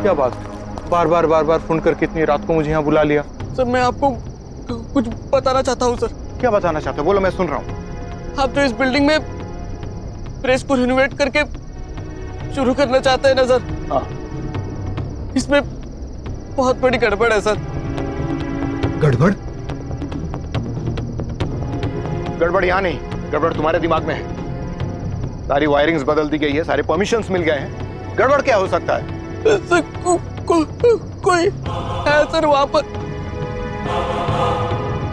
क्या बात, बार बार फोन करके इतनी रात को मुझे यहाँ बुला लिया? सर मैं आपको कुछ बताना चाहता हूँ सर। क्या बताना चाहते हो? बोलो, मैं सुन रहा हूँ। आप जो इस बिल्डिंग में प्रेस को रिनोवेट करके शुरू करना चाहते हैं ना सर, हाँ। इसमें बहुत बड़ी गड़बड़ है सर। गड़बड़? गड़बड़ यहाँ नहीं, गड़बड़ तुम्हारे दिमाग में है। सारी वायरिंग्स बदल दी गई है, सारे परमिशंस मिल गए हैं। गड़बड़ क्या हो सकता है? सर कोई है सर वहां पर।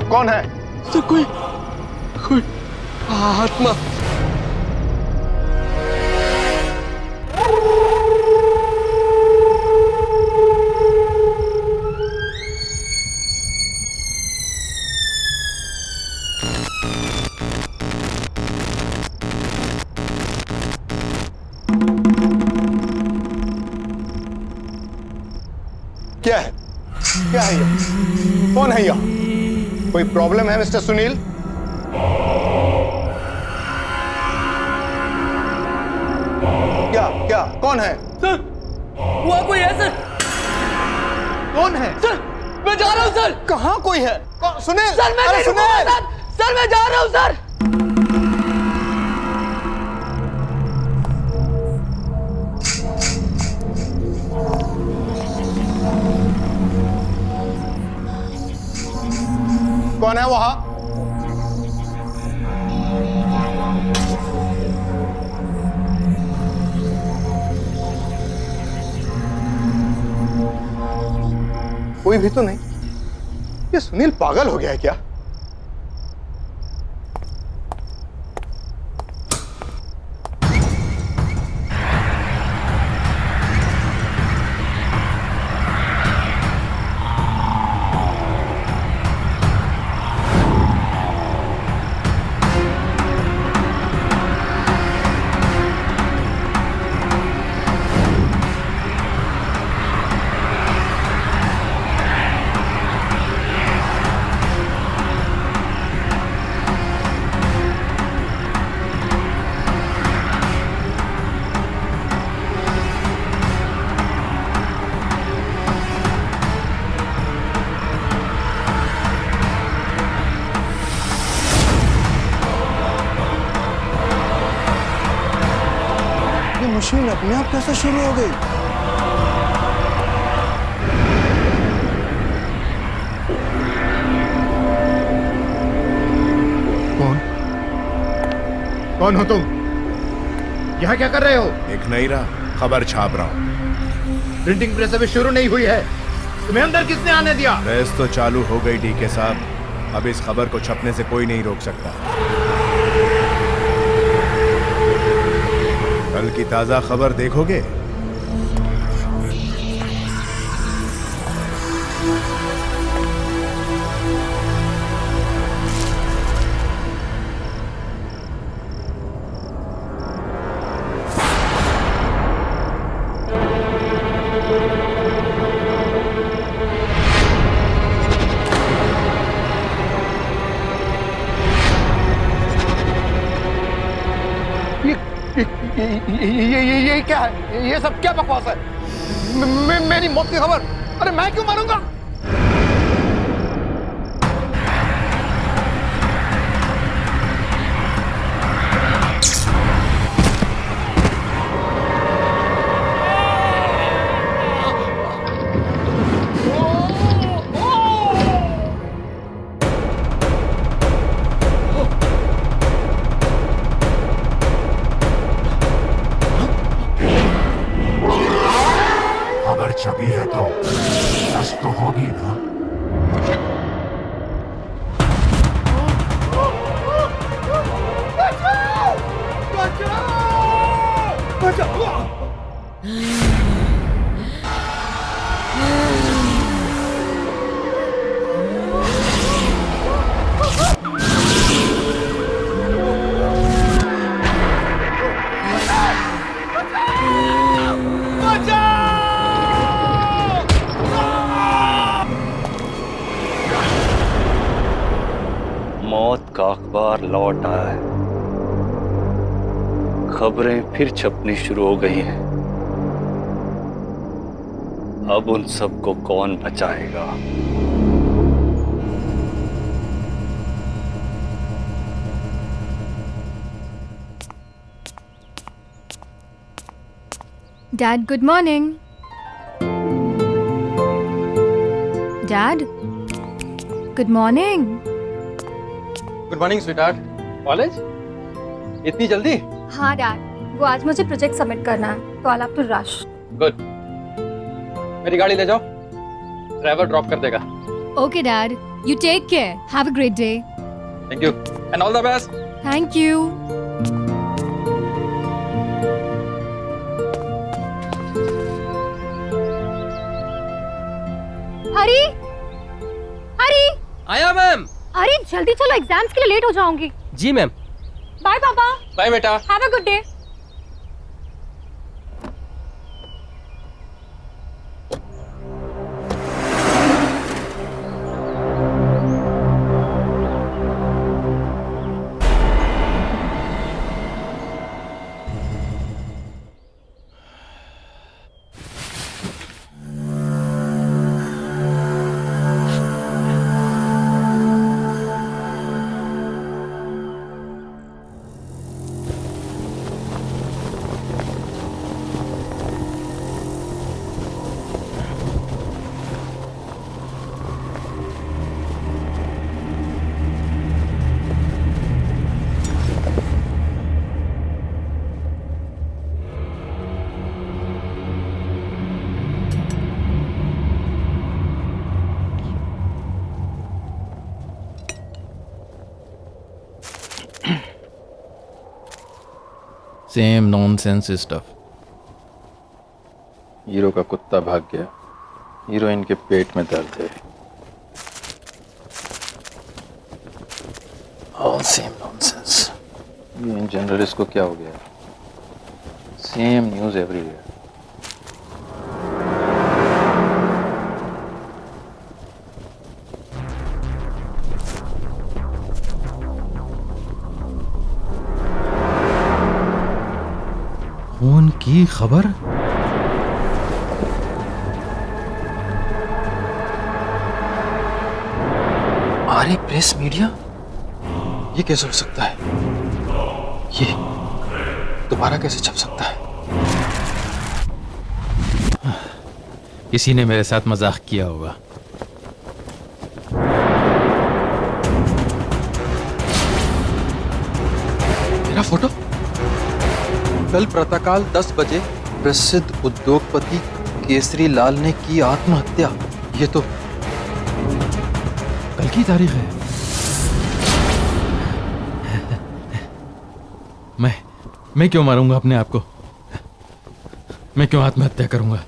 कौन है? सर कोई आत्मा। क्या है? क्या है ये? कौन है यहाँ? कोई प्रॉब्लम है मिस्टर सुनील? क्या कौन है? सर वहां कोई है सर। कौन है? सर मैं जा रहा हूँ सर। कहाँ कोई है? सुनील! सर मैं नहीं रुकूंगा सर। सर मैं जा रहा हूँ सर। कौन है वहां? कोई भी तो नहीं। ये सुनील पागल हो गया है क्या? मशीन अपने आप कैसे शुरू हो गई? कौन हो तुम? यहाँ क्या कर रहे हो? एक नई खबर छाप रहा हूँ। प्रिंटिंग प्रेस अभी शुरू नहीं हुई है, तुम्हें अंदर किसने आने दिया? प्रेस तो चालू हो गई डीके साहब, अब इस खबर को छपने से कोई नहीं रोक सकता। कल की ताजा खबर देखोगे? ये क्या है? ये सब क्या बकवास है? मेरी मौत की खबर? अरे मैं क्यों मारूंगा? छवि है तो सच तो होगी ना। बचाओ! बचाओ! बचाओ! मौत का अखबार लौट आया है। खबरें फिर छपनी शुरू हो गई हैं। अब उन सबको कौन बचाएगा? Dad, good morning. Dad, good morning. Good morning sweetheart. College इतनी जल्दी? हाँ डैड, वो आज मुझे प्रोजेक्ट सबमिट करना है, तो I have to rush. Good. मेरी गाड़ी ले जाओ, ड्राइवर ड्रॉप कर देगा। Okay dad, you take care. Have a great day. Thank you and all the best. Thank you. हरी, हरी, आया मैम। हरी जल्दी चलो, एग्जाम्स के लिए लेट हो जाऊंगी। जी मैम। बाय पापा। बाय बेटा। Have a good day. Same nonsense stuff. Hero का कुत्ता भाग गया, हीरोइन के पेट में दर्द है। All same nonsense. ये इन जर्नलिस्ट को क्या हो गया? Same news everywhere. खून की खबर? आर्य प्रेस मीडिया? ये कैसे हो सकता है? ये दोबारा कैसे छप सकता है? किसी ने मेरे साथ मजाक किया होगा। मेरा फोटो? कल प्रातःकाल 10 बजे प्रसिद्ध उद्योगपति केसरी लाल ने की आत्महत्या। ये तो कल की तारीख है। मैं क्यों मारूंगा अपने आप को? मैं क्यों आत्महत्या करूंगा?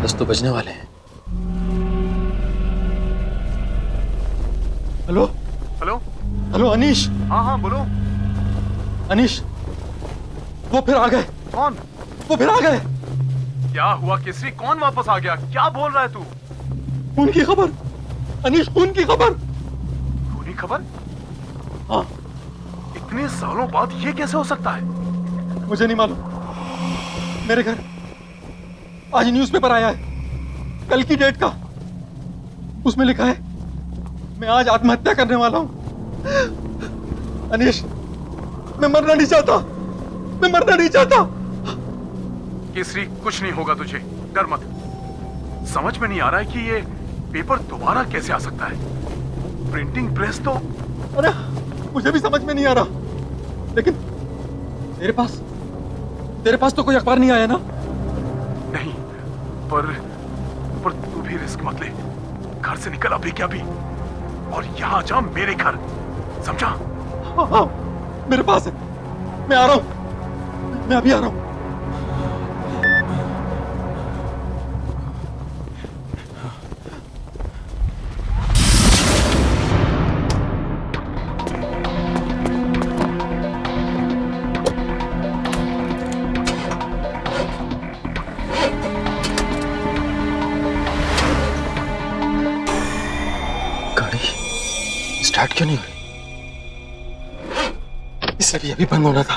10 तो बजने वाले हैं। Hello hello. हेलो अनीश। हाँ हाँ बोलो। अनीश, वो फिर आ गए। कौन? वो फिर आ गए। क्या हुआ केसरी? कौन वापस आ गया? क्या बोल रहा है तू? खून की खबर अनीश, खून की खबर। खूनी खबर? हाँ। इतने सालों बाद ये कैसे हो सकता है? मुझे नहीं मालूम। मेरे घर आज न्यूज़पेपर आया है, कल की डेट का। उसमें लिखा है मैं आज आत्महत्या करने वाला हूं। अनीश, मैं मरना नहीं चाहता। मैं मरना नहीं चाहता। केसरी कुछ नहीं होगा तुझे, डर मत। समझ में नहीं आ रहा है कि ये पेपर दोबारा कैसे आ सकता है। प्रिंटिंग प्रेस तो। अरे मुझे भी समझ में नहीं आ रहा, लेकिन तेरे पास तो कोई अखबार नहीं आया ना? नहीं, पर तू भी रिस्क मत ले। घर से निकल अभी क्या भी, और यहाँ जा मेरे घर, समझा? हाँ, मेरे पास है। मैं आ रहा हूं, मैं अभी आ रहा हूं। गाड़ी स्टार्ट क्यों नहीं हुई? इसे भी अभी बंद होना था।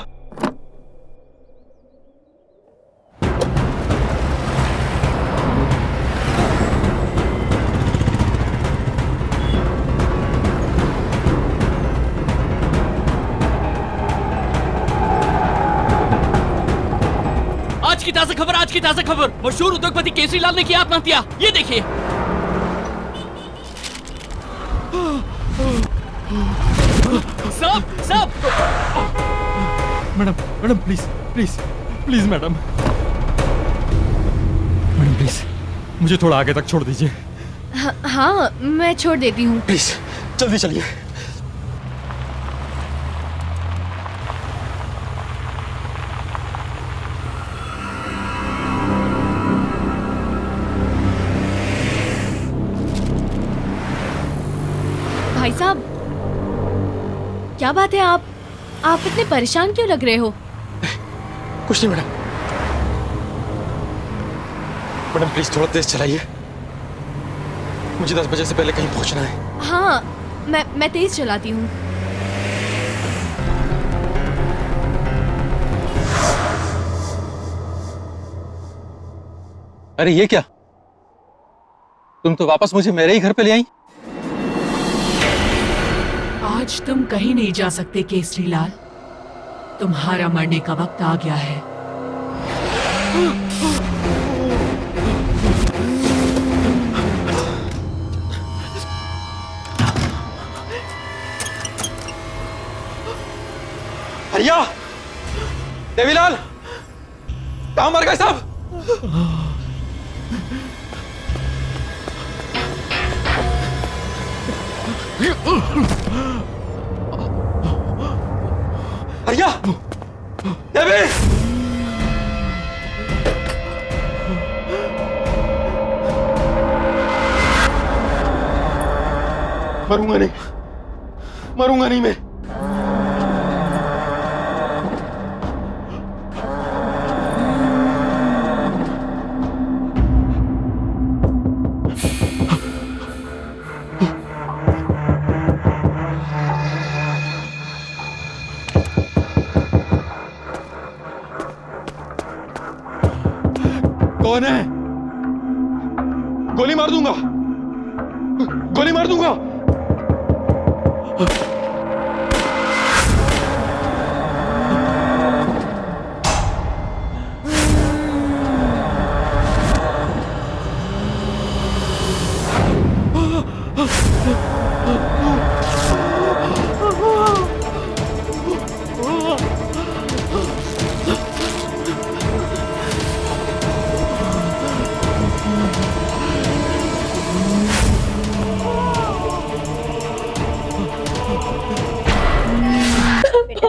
की ताजा खबर, आज की ताजा खबर। मशहूर उद्योगपति केसरीलाल ने किया आत्महत्या। ये देखिए। साहब, साहब। Madam, madam please please please madam, madam please मुझे थोड़ा आगे तक छोड़ दीजिए। हाँ, मैं छोड़ देती हूँ। प्लीज जल्दी चलिए। भाई साहब, क्या बात है? आप इतने परेशान क्यों लग रहे हो? कुछ नहीं मैडम। मैडम प्लीज थोड़ा तेज चलाइए, मुझे 10 बजे से पहले कहीं पहुंचना है। हाँ, मैं तेज चलाती हूँ। अरे ये क्या, तुम तो वापस मुझे मेरे ही घर पे ले आई। आज तुम कहीं नहीं जा सकते केसरीलाल, तुम्हारा मरने का वक्त आ गया है। भैया, देवीलाल, कहाँ मर गए साहब? भैया, देवी, मरूंगा नहीं, मरूंगा नहीं मैं। कौन है? गोली मार दूंगा, गोली मार दूंगा।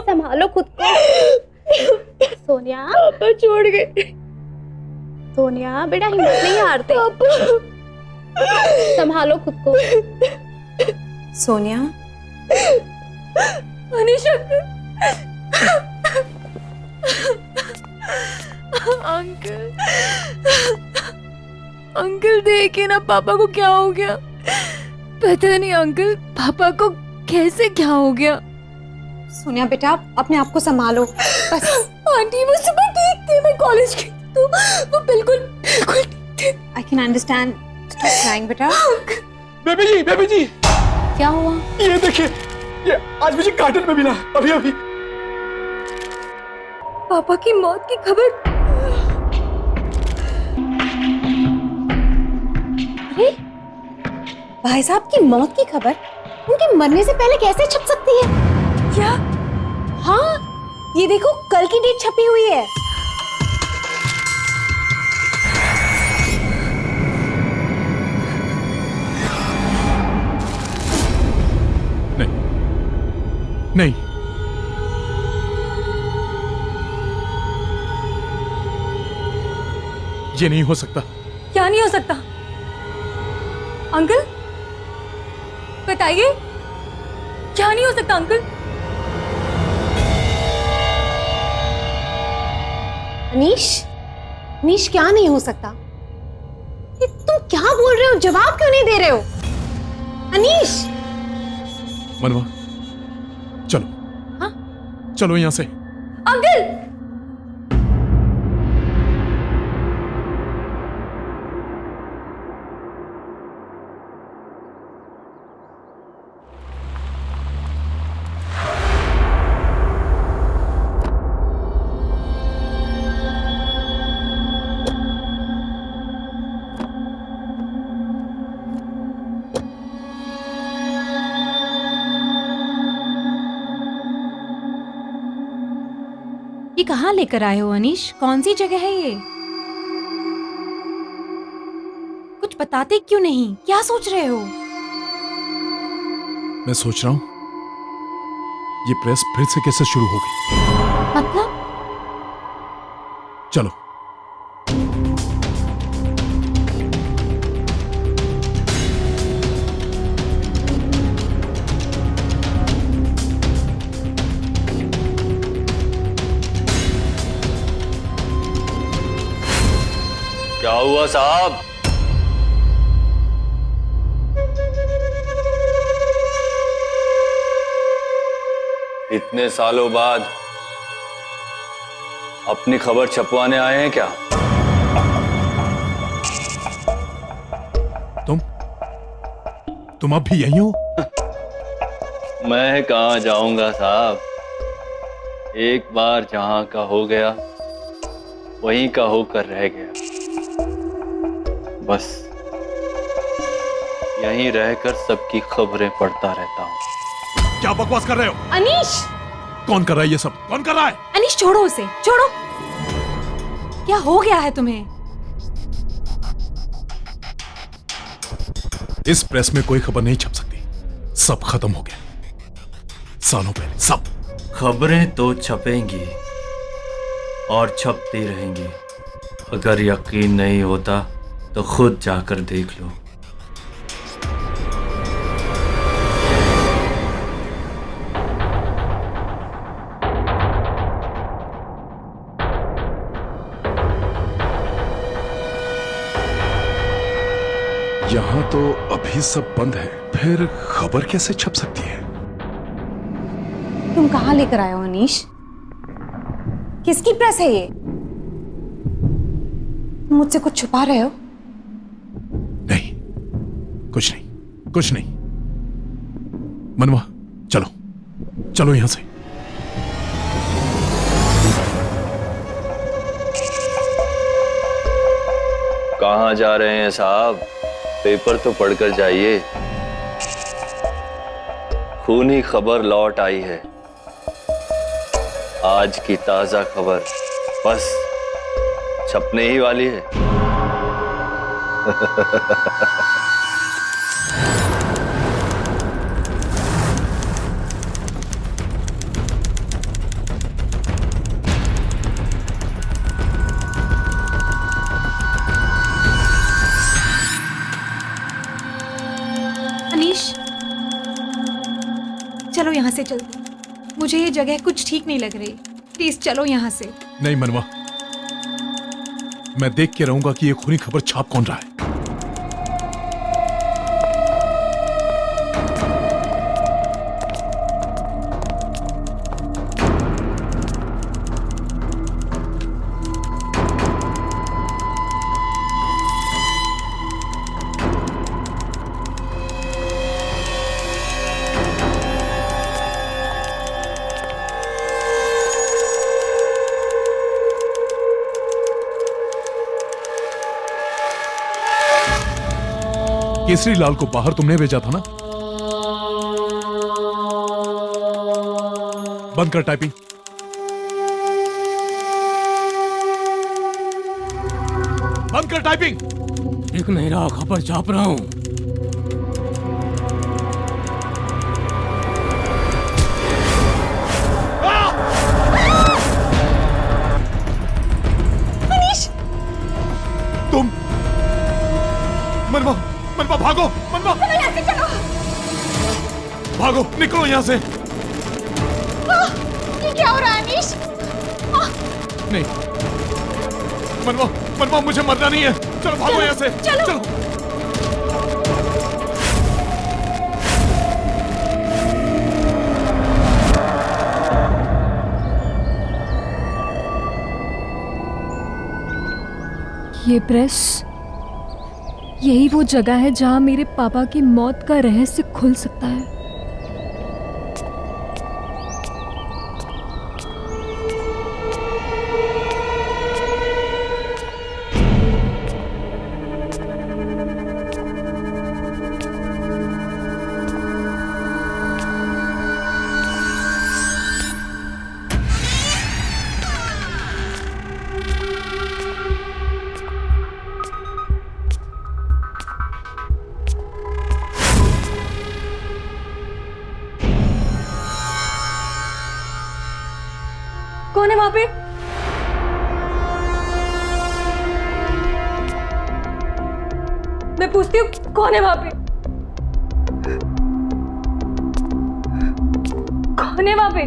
संभालो खुद को। सोनिया, पापा छोड़ गए। सोनिया बेटा हिम्मत नहीं हारते। संभालो खुद को। सोनिया, अनीशा, अंकल, अंकल देखिए ना पापा को क्या हो गया। पता नहीं अंकल, पापा को कैसे क्या हो गया। सोनिया बेटा अपने आप को संभालो बस। आंटी वो सुबह ठीक थे, मैं कॉलेज गई तो वो बिल्कुल बिल्कुल ठीक थे। I can understand. Stop crying बेटा। बेबी जी, बेबी जी, क्या हुआ? ये देखिए, ये आज मुझे कार्टन में मिला अभी अभी। पापा की मौत की खबर। अरे भाई साहब की मौत की खबर उनके मरने से पहले कैसे छप सकती है? क्या? हाँ, ये देखो कल की डेट छपी हुई है। नहीं, ये नहीं हो सकता। क्या नहीं हो सकता? अंकल बताइए, क्या नहीं हो सकता अंकल? अनीश, अनीश क्या नहीं हो सकता? ये तुम क्या बोल रहे हो? जवाब क्यों नहीं दे रहे हो? अनीश! मनवा, चलो। हाँ? चलो यहां से। अंकल! कहाँ लेकर आए हो अनीश? कौन सी जगह है ये? कुछ बताते क्यों नहीं? क्या सोच रहे हो? मैं सोच रहा हूं ये प्रेस फिर से कैसे शुरू होगी। मतलब? चलो। क्या हुआ साहब? इतने सालों बाद अपनी खबर छपवाने आए हैं क्या? तुम अब भी यहीं हो? मैं कहां जाऊंगा साहब, एक बार जहां का हो गया वहीं का होकर रह गया। बस यहीं रहकर सबकी खबरें पढ़ता रहता हूं। क्या बकवास कर रहे हो? अनीश! कौन कर रहा है ये सब? कौन कर रहा है? अनीश छोड़ो उसे, छोड़ो। क्या हो गया है तुम्हें? इस प्रेस में कोई खबर नहीं छप सकती, सब खत्म हो गया सालों पहले, सब। खबरें तो छपेंगी और छपती रहेंगी। अगर यकीन नहीं होता तो खुद जाकर देख लो। यहां तो अभी सब बंद है, फिर खबर कैसे छप सकती है? तुम कहाँ लेकर आए हो अनीश? किसकी प्रेस है ये? तुम मुझसे कुछ छुपा रहे हो? नहीं, कुछ नहीं, कुछ नहीं। मनवा, चलो, चलो यहां से। कहां जा रहे हैं साहब? पेपर तो पढ़कर जाइए। खूनी खबर लौट आई है, आज की ताजा खबर बस छपने ही वाली है। अनीश, चलो यहाँ से चलते। मुझे ये जगह कुछ ठीक नहीं लग रही। प्लीज चलो यहाँ से। नहीं मनवा, मैं देख के रहूंगा कि ये खूनी खबर छाप कौन रहा है। केसरी लाल को बाहर तुमने भेजा था ना? बंद कर टाइपिंग। बंद कर टाइपिंग। दिख नहीं रहा, खबर छाप रहा हूं। अनीश! तुम मनवा, मनवा भागो, मनवा चलो यहाँ से, चलो। भागो, निकलो यहाँ से। ये क्या हो रहा है अनीश? नहीं मनवा, मनवा मुझे मरना नहीं है। चलो भागो यहाँ से, चलो। ये प्रेस, यही वो जगह है जहां मेरे पापा की मौत का रहस्य खुल सकता है। वहां पे? मैं पूछती हूँ कौन है वहां पे? कौन है वहां पे?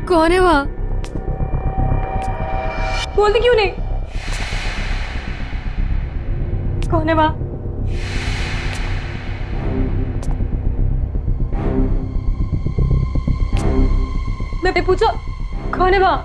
कौन है वहां? बोलते क्यों नहीं? कौन है वहां? मैं पूछा कौन है वहां?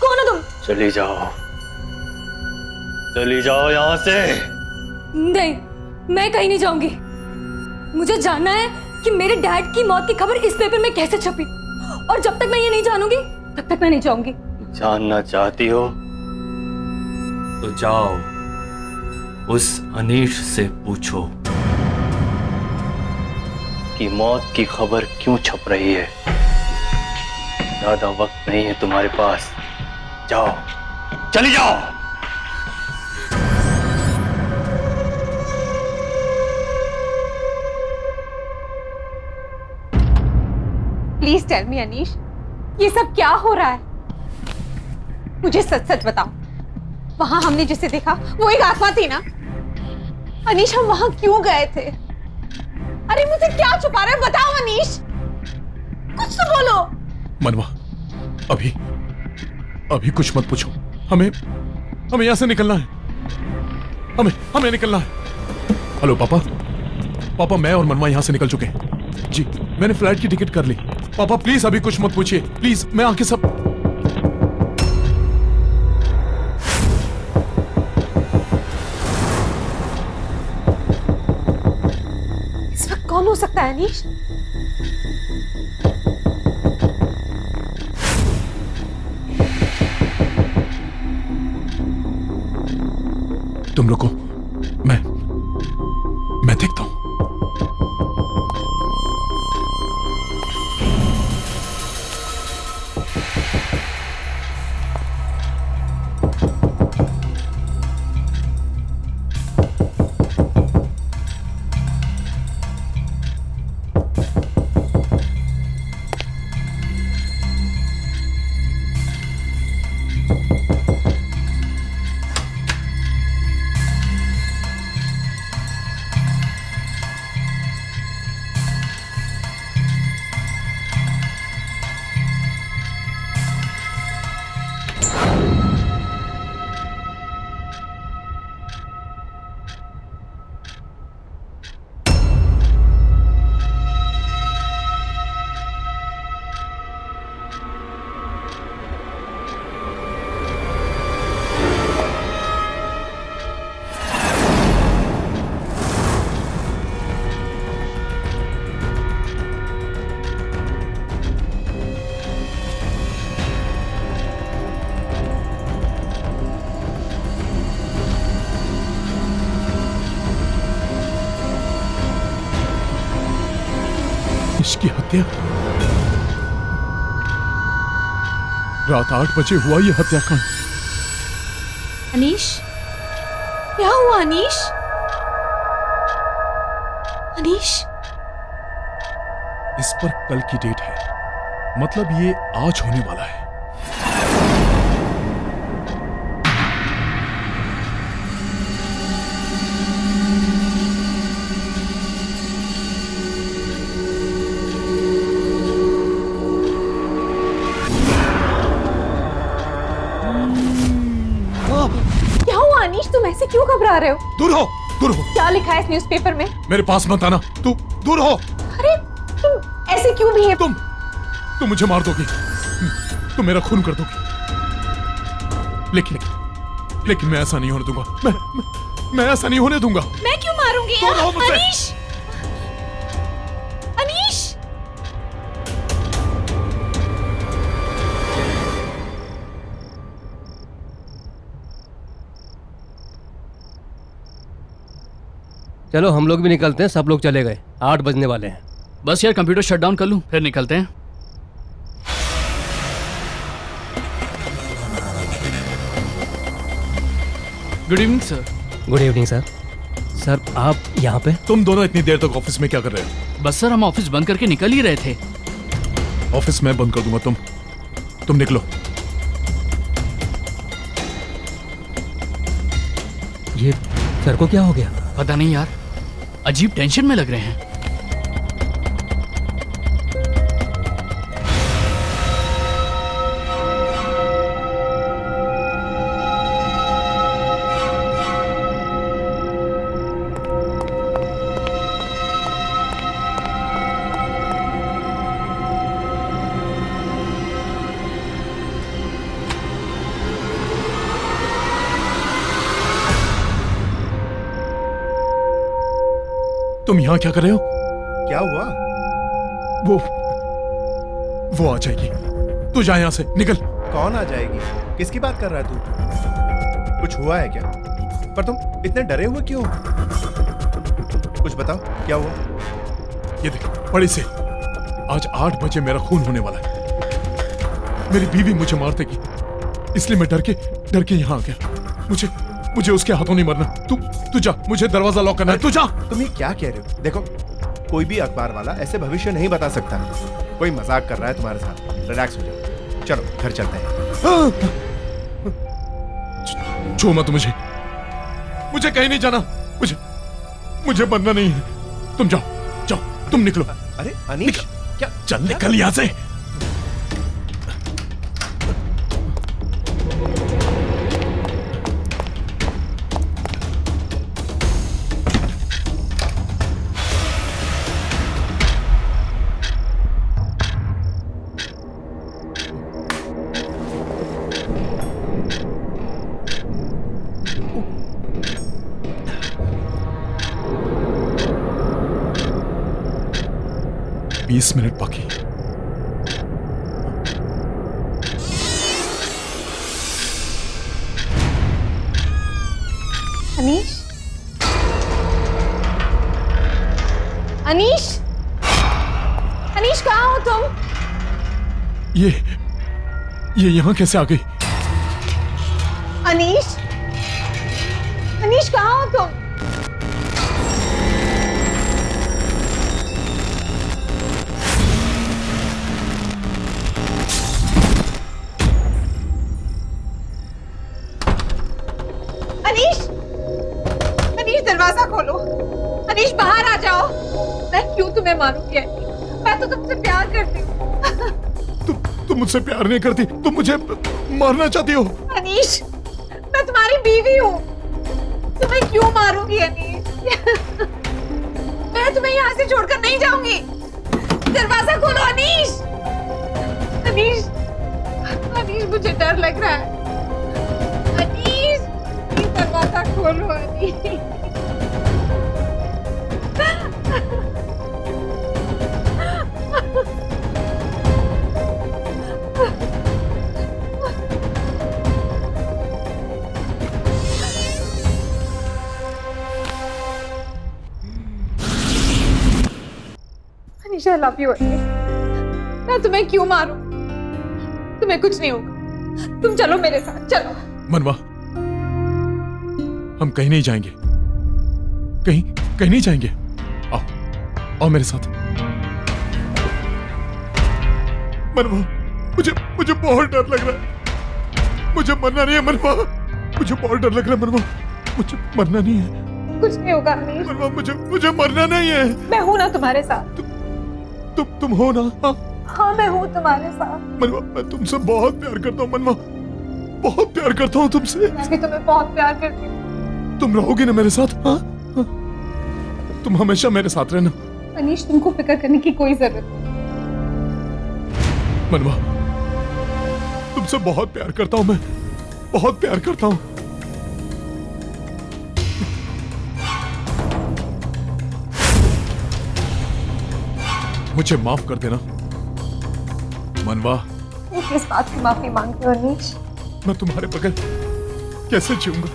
कौन हो तुम? चली जाओ, चली जाओ यहाँ से। नहीं, मैं कहीं नहीं जाऊंगी। मुझे जानना है कि मेरे डैड की मौत की खबर इस पेपर में कैसे छपी, और जब तक मैं ये नहीं जानूंगी तब तक मैं नहीं जाऊंगी। जानना चाहती हो तो जाओ, उस अनीश से पूछो कि मौत की खबर क्यों छप रही है। ज्यादा वक्त नहीं है तुम्हारे पास, जाओ, चली जाओ। प्लीज टेल मी अनीश, ये सब क्या हो रहा है? मुझे सच सच बताओ, वहां हमने जिसे देखा वो एक आत्मा थी ना? अनीश, हम वहां क्यों गए थे? अरे मुझे क्या छुपा रहे हो? बताओ अनीश, कुछ तो बोलो। मनवा, अभी कुछ मत पूछो। हमें यहां से निकलना है। हमें निकलना है। हेलो पापा, मैं और मनवा यहां से निकल चुके हैं। जी, मैंने फ्लाइट की टिकट कर ली। पापा प्लीज अभी कुछ मत पूछिए, प्लीज। मैं आके सब इस वक्त कौन हो सकता है अनीश? तुम रुको, मैं देखता हूं। इसकी हत्या रात 8 बजे हुआ, ये हत्याकांड। अनीश, क्या हुआ अनीश? अनीश, इस पर कल की डेट है, मतलब ये आज होने वाला है। क्या हुआ अनीश? तुम ऐसे क्यों घबरा रहे हो? दूर हो, दूर हो। क्या लिखा है इस न्यूज़पेपर में? मेरे पास मत आना, तू दूर हो। अरे तुम ऐसे क्यों भी है? तुम मुझे मार दोगी, तुम मेरा खून कर दोगी। लेकिन लेकिन मैं ऐसा नहीं होने दूंगा। मैं ऐसा नहीं होने दूंगा। मैं क्यों मारूंगी? दूर रहो मुझसे। अनीश, अनीश, चलो हम लोग भी निकलते हैं, सब लोग चले गए, 8 बजने वाले हैं। बस यार कंप्यूटर शट डाउन कर लूं फिर निकलते हैं। Good evening sir. Good evening sir. Sir आप यहाँ पे? तुम दोनों इतनी देर तक ऑफिस में क्या कर रहे हो? बस सर हम ऑफिस बंद करके निकल ही रहे थे। ऑफिस में बंद कर दूंगा। तुम निकलो। ये सर को क्या हो गया? पता नहीं यार, अजीब टेंशन में लग रहे हैं। तुम यहाँ क्या कर रहे हो? क्या हुआ? वो आ जाएगी। तू जा यहाँ से, निकल। कौन आ जाएगी? किसकी बात कर रहा है तू? कुछ हुआ है क्या? पर तुम इतने डरे हुए क्यों? कुछ बताओ, क्या हुआ? ये देख, बड़ी से आज 8 बजे मेरा खून होने वाला है। मेरी बीवी मुझे मार देगी, इसलिए मैं डर के यहाँ आ गया। मुझे उसके हाथों नहीं मरना। तू जा, मुझे दरवाजा लॉक करना है। तू जा। तुम ये क्या कह रहे हो? देखो, कोई भी अखबार वाला ऐसे भविष्य नहीं बता सकता। कोई मजाक कर रहा है तुम्हारे साथ। रिलैक्स हो जाओ, चलो घर चलते हैं। छू मत मुझे कहीं नहीं जाना। मुझे मरना नहीं है। तुम जाओ, तुम निकलो। अरे अनीश, क्या? चल निकल यहाँ से। बीस मिनट बाकी। अनीश, अनीश, अनीश कहाँ हो तुम? ये यहाँ कैसे आ गई? अनीश, अनीश कहाँ हो तुम? अनीश, अनीश दरवाजा खोलो। अनीश बाहर आ जाओ। मैं क्यों तुम्हें मारूंगी अनीश? मैं तो तुमसे प्यार करती हूँ। तुम मुझसे प्यार नहीं करती, तुम मुझे मारना चाहती हो। अनीश, मैं तुम्हारी बीवी हूँ, तुम्हें क्यों मारूंगी अनीश? मैं तुम्हें यहाँ से छोड़कर नहीं जाऊंगी। दरवाजा खोलो अनीश। अनीश, अनीश मुझे डर लग रहा है। अनीश, दरवाजा खोलो Anish. Anish, I love you Anish. मैं तुम्हें क्यों मारूं? तुम्हें कुछ नहीं होगा। तुम चलो मेरे साथ, चलो। मनवा, हम कहीं नहीं जाएंगे। कहीं नहीं जाएंगे। आओ मेरे साथ। मनवा, मुझे बहुत डर लग रहा है। मुझे मरना नहीं है मनवा। मुझे बहुत डर लग रहा है मनवा। मुझे मरना नहीं है। कुछ नहीं होगा अनीश। मनवा, मुझे मरना नहीं है। मैं हूं ना तुम्हारे साथ। तुम हो ना? हाँ मैं हूँ तुम्हारे साथ। मनवा, मैं तुमसे बहुत प्यार करता हूँ मनवा, बहुत प्यार करता हूँ तुमसे। मैं भी तुम्हें बहुत प्यार करती हूँ। तुम रहोगी ना मेरे साथ? हाँ? तुम हमेशा मेरे साथ रहना। अनीश, तुमको फिक्र करने की कोई जरूरत नहीं। मनवा, तुमसे बहुत प्यार करता हूँ मैं, बहुत प्यार करता हूँ। मुझे माफ कर देना मनवा। मैं किस बात की माफी मांगती हूँ अनीश? मैं तुम्हारे बगैर कैसे जीऊंगा,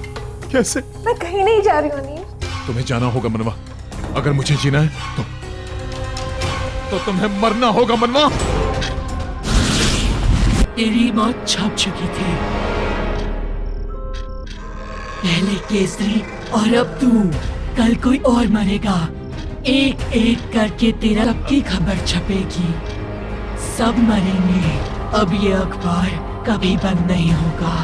कैसे? मैं कहीं नहीं जा रही हूँ अनीश। तुम्हें जाना होगा मनवा। अगर मुझे जीना है तो तुम्हें मरना होगा मनवा। तेरी मौत छप चुकी थी, पहले केसरी और अब तू। कल कोई और मरेगा। एक एक करके तेरा सबकी खबर छपेगी, सब मरेंगे। अब ये अखबार कभी बंद नहीं होगा।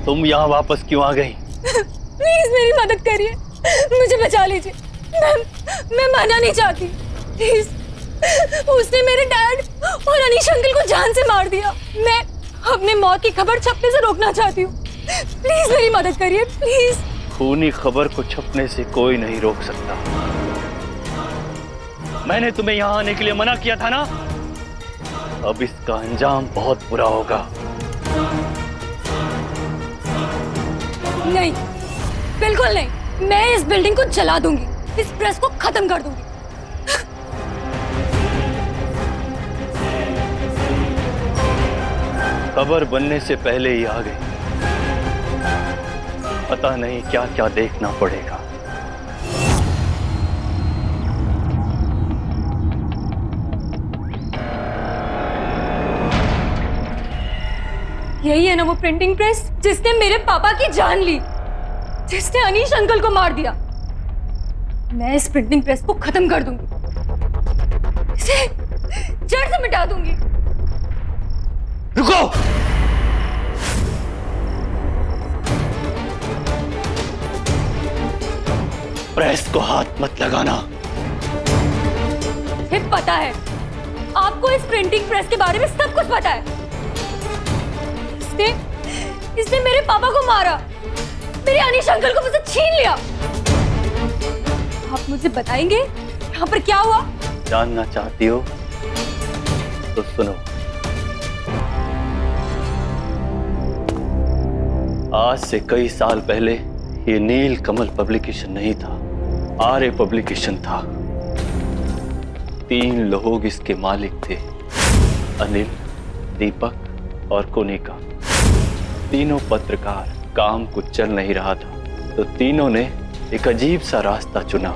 तुम यहाँ वापस क्यों आ गई? प्लीज मेरी मदद करिए, मुझे बचा लीजिए। मैं मरना नहीं चाहती, प्लीज। उसने मेरे डैड और अनीश अंकल को जान से मार दिया। मैं अपने मौत की खबर छपने से रोकना चाहती हूँ। प्लीज मेरी मदद करिए, प्लीज। खूनी खबर को छपने से कोई नहीं रोक सकता। मैंने तुम्हें यहाँ आने के लिए मना किया था ना। अब इसका अंजाम बहुत बुरा होगा। नहीं, बिल्कुल नहीं। मैं इस बिल्डिंग को जला दूंगी, इस प्रेस को खत्म कर दूंगी। खबर बनने से पहले ही आ गई। पता नहीं क्या क्या देखना पड़ेगा। यही है ना वो प्रिंटिंग प्रेस जिसने मेरे पापा की जान ली, जिसने अनीश अंकल को मार दिया। मैं इस प्रिंटिंग प्रेस को खत्म कर दूंगी, इसे जड़ से मिटा दूंगी। रुको! प्रेस को हाथ मत लगाना। मुझे पता है, आपको इस प्रिंटिंग प्रेस के बारे में सब कुछ पता है। इसने मेरे पापा को मारा, मेरे अनीश अंकल को मुझसे छीन लिया। आप मुझे बताएंगे यहाँ पर क्या हुआ? जानना चाहती हो तो सुनो। आज से कई साल पहले ये नील कमल पब्लिकेशन नहीं था, आर्य पब्लिकेशन था। 3 लोग इसके मालिक थे, अनिल, दीपक और कोनिका। तीनों पत्रकार। काम कुछ चल नहीं रहा था तो तीनों ने एक अजीब सा रास्ता चुना।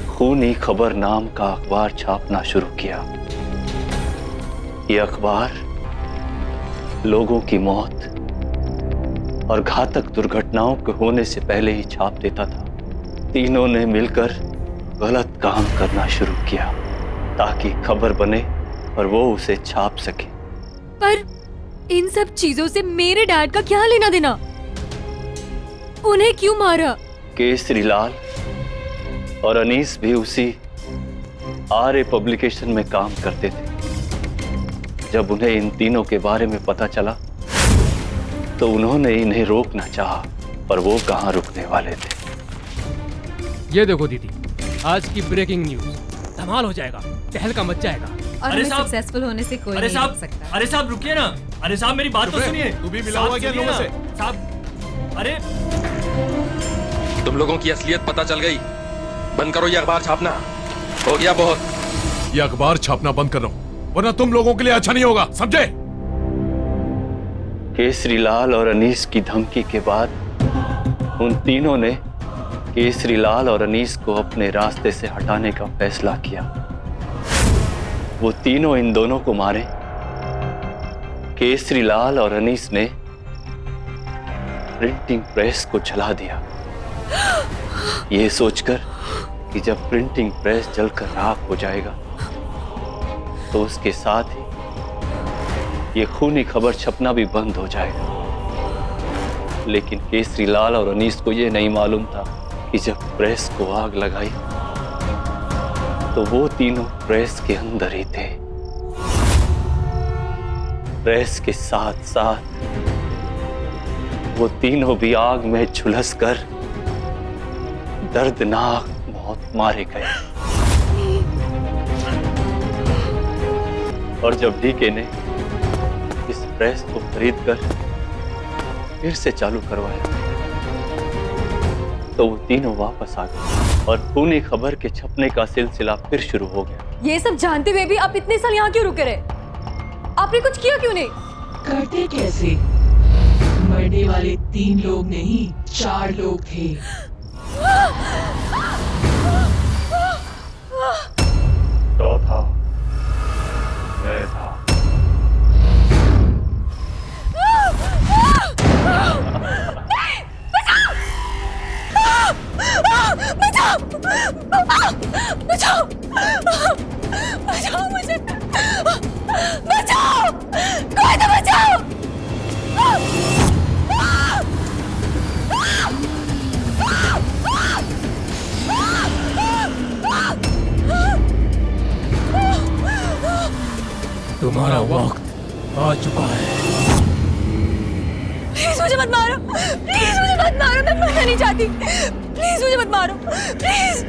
खूनी खबर नाम का अखबार छापना शुरू किया। ये अखबार लोगों की मौत और घातक दुर्घटनाओं के होने से पहले ही छाप देता था। तीनों ने मिलकर गलत काम करना शुरू किया ताकि खबर बने और वो उसे छाप सके। पर इन सब चीजों से मेरे डैड का क्या लेना देना? उन्हें क्यों मारा? केसरी लाल और अनीस भी उसी आर्य पब्लिकेशन में काम करते थे। जब उन्हें इन तीनों के बारे में पता चला तो उन्होंने इन्हें रोकना चाहा, पर वो कहां रुकने वाले थे। ये देखो दीदी, आज की ब्रेकिंग न्यूज। धमाल हो जाएगा, तहलका मच जाएगा। और हमें सक्सेसफुल होने से कोई नहीं रोक सकता। अरे साहब रुकिए ना। अरे साहब मेरी बात तो सुनिए। तू भी मिला हुआ क्या लोगों से? साहब अरे तुम लोगों की असलियत पता चल गई। बंद करो ये अखबार छापना, हो गया बहुत। ये अखबार छापना बंद कर रहा हूं, वरना तुम लोगों के लिए अच्छा नहीं होगा, समझे? केसरी लाल और अनीस की धमकी के बाद उन तीनों ने केसरी लाल और अनीस को अपने रास्ते से हटाने का फैसला किया। वो तीनों इन दोनों को मारे। केसरी लाल और अनीस ने प्रिंटिंग प्रेस को जला दिया, ये सोचकर कि जब प्रिंटिंग प्रेस जलकर राख हो जाएगा तो उसके साथ ही ये खूनी खबर छपना भी बंद हो जाएगा। लेकिन केसरी लाल और अनीस को ये नहीं मालूम था कि जब प्रेस को आग लगाई तो वो तीनों प्रेस के अंदर ही थे। प्रेस के साथ साथ वो तीनों भी आग में झुलसकर दर्दनाक मौत मारे गए। और जब डीके ने इस प्रेस को खरीद कर फिर से चालू करवाया तो वो तीनों वापस आ गए और खूनी खबर के छपने का सिलसिला फिर शुरू हो गया। ये सब जानते हुए भी आप इतने साल यहाँ क्यों रुके रहे? आपने कुछ किया क्यों नहीं? करते कैसे? मरने वाले 3 लोग नहीं 4 लोग थे। चौथा मैं था। बचाओ! बचाओ! बचाओ मुझे! बचाओ! कोई तो बचाओ! तुम्हारा वक्त आ चुका है। प्लीज मुझे मत मारो! प्लीज मुझे मत मारो! मैं मरना नहीं चाहती! प्लीज मुझे मत मारो! प्लीज!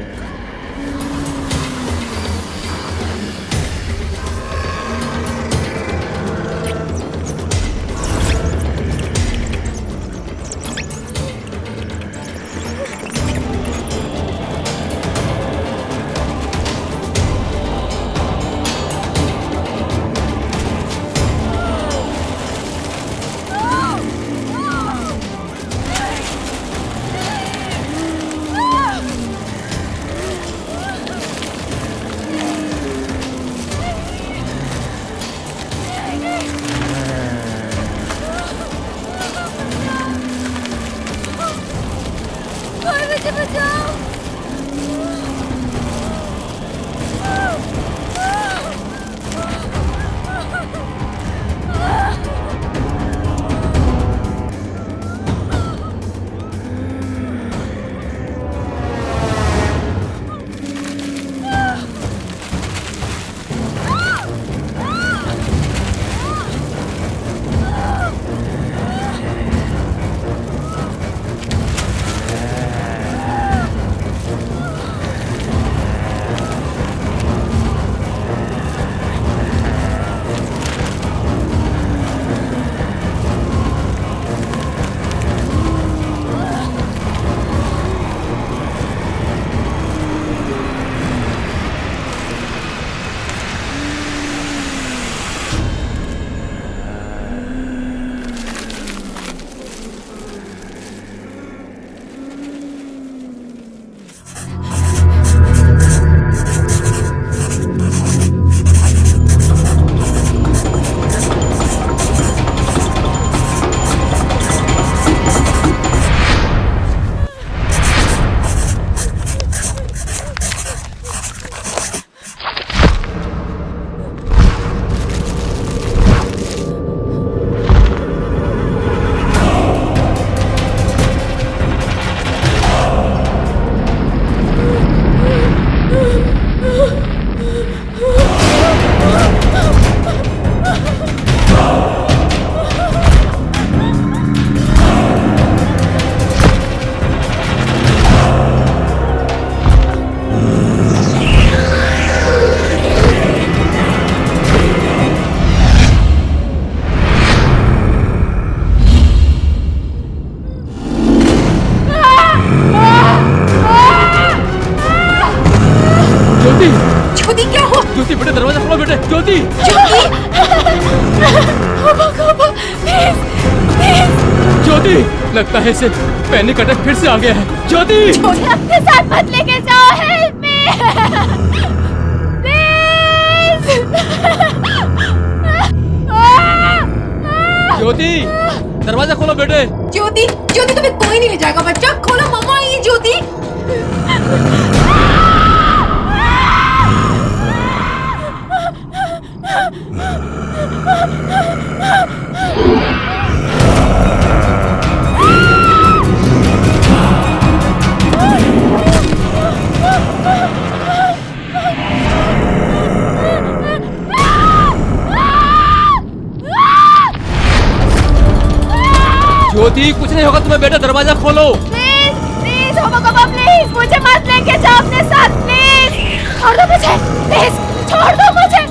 ज्योति ज्योति लगता है इसे पैनिक अटैक फिर से आ गया है। ज्योति अपने साथ मत लेके जाओ, हेल्प मी ज्योति दरवाजा खोलो बेटे। ज्योति ज्योति तुम्हें कोई नहीं ले जाएगा बच्चा, खोलो मम्मा आई है ज्योति। ज्योति कुछ नहीं होगा तुम्हें बेटा, दरवाजा खोलो प्लीज प्लीज। प्लीज मुझे मत लेके जाओ अपने साथ, प्लीज छोड़ दो मुझे, प्लीज छोड़ दो मुझे।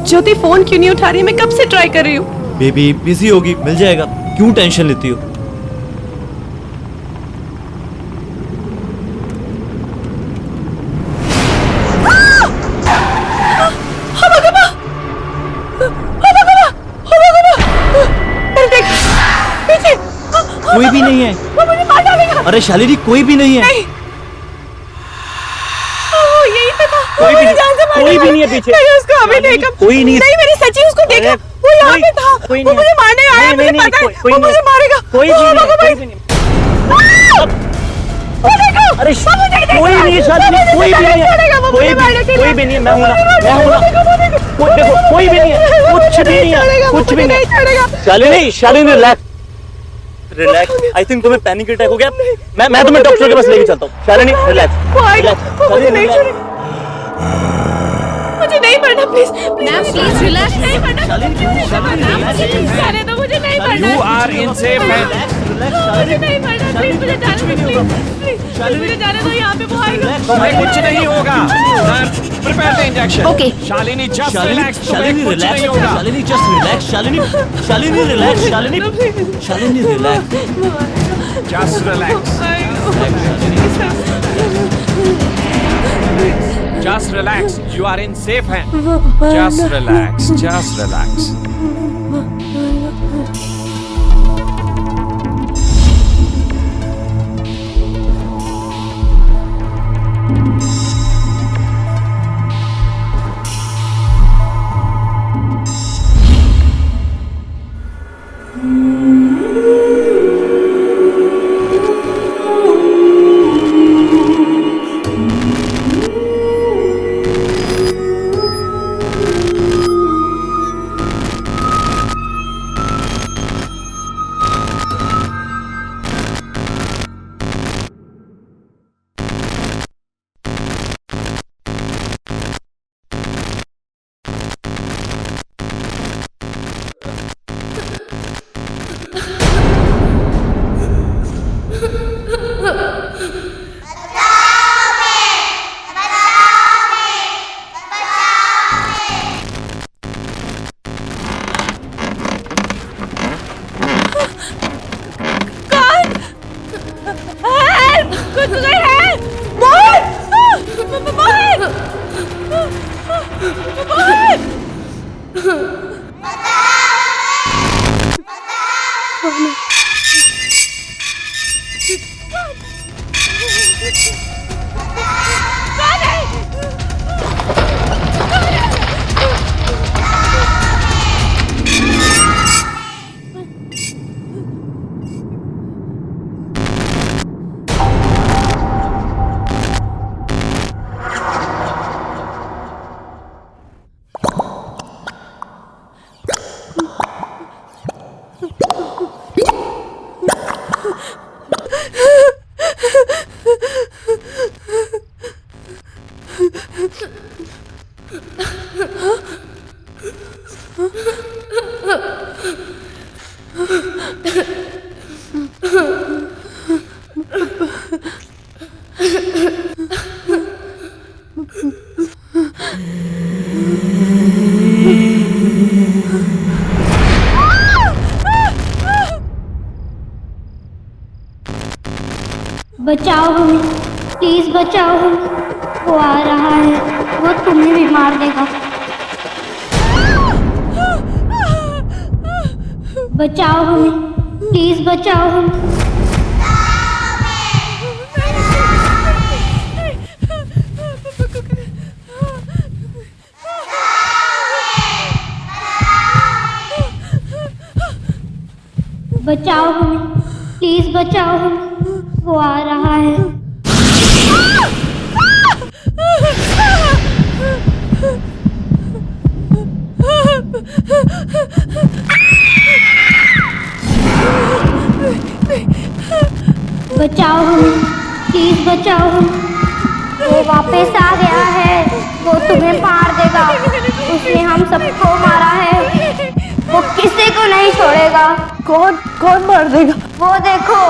ज्योति फोन क्यों नहीं उठा रही है? मैं कब से ट्राई कर रही हूँ। बेबी बिजी होगी, मिल जाएगा, क्यों टेंशन लेती हो? कोई भी नहीं है। वो मुझे मार डालेगा। अरे शालिनी कोई भी नहीं है। नहीं। यही पे था। कोई भी कोई भी नहीं है पीछे। मैंने उसको अभी देखा। कोई नहीं। नहीं मैंने सच्ची उसको देखा। वो यहाँ पे था। वो मुझे मारने आया। मुझे पता है। वो मुझे मारेगा। कोई भी नहीं। अरे कोई नहीं शालिनी, कोई भी नहीं है। कोई भी नहीं है। मैं हूँ ना। देखो कोई भी नहीं है। कुछ भी नहीं है। कुछ भी नहीं। शालिनी रिलैक्स। आई थिंक तुम्हें पैनिक अटैक हो गया। मैं तुम्हें डॉक्टर के पास लेके चलता हूँ। शालिनी रिलैक्स। मुझे नहीं पढ़ना प्लीज। Ma'am please relax. नहीं पढ़ना। जाने दो, मुझे नहीं पढ़ना। You are in safe hands. मुझे नहीं पढ़ना प्लीज। मुझे जाने दो प्लीज। मुझे जाने दो। यहाँ पे वो आएगा। तुम्हें कुछ नहीं होगा। Nurse, prepare the injection. Okay. Shalini just relax. तुम्हें कुछ रिलैक्स। नहीं होगा। Shalini just relax. Shalini relax. Shalini relax. Just relax. Just relax. You are in safe hands. Just relax. Just relax. बचाओ हमें, प्लीज बचाओ हमें। वो आ रहा है, वो तुम्हें भी मार देगा। बचाओ हमें, प्लीज बचाओ हमें। बचाओ हमें, प्लीज बचाओ हमें। वो आ रहा है। बचाओ हमें, प्लीज बचाओ हमें। वो वापस आ गया है, वो तुम्हें मार देगा। उसने हम सबको मारा है, वो किसी को नहीं छोड़ेगा। कौन मार देगा? वो देखो।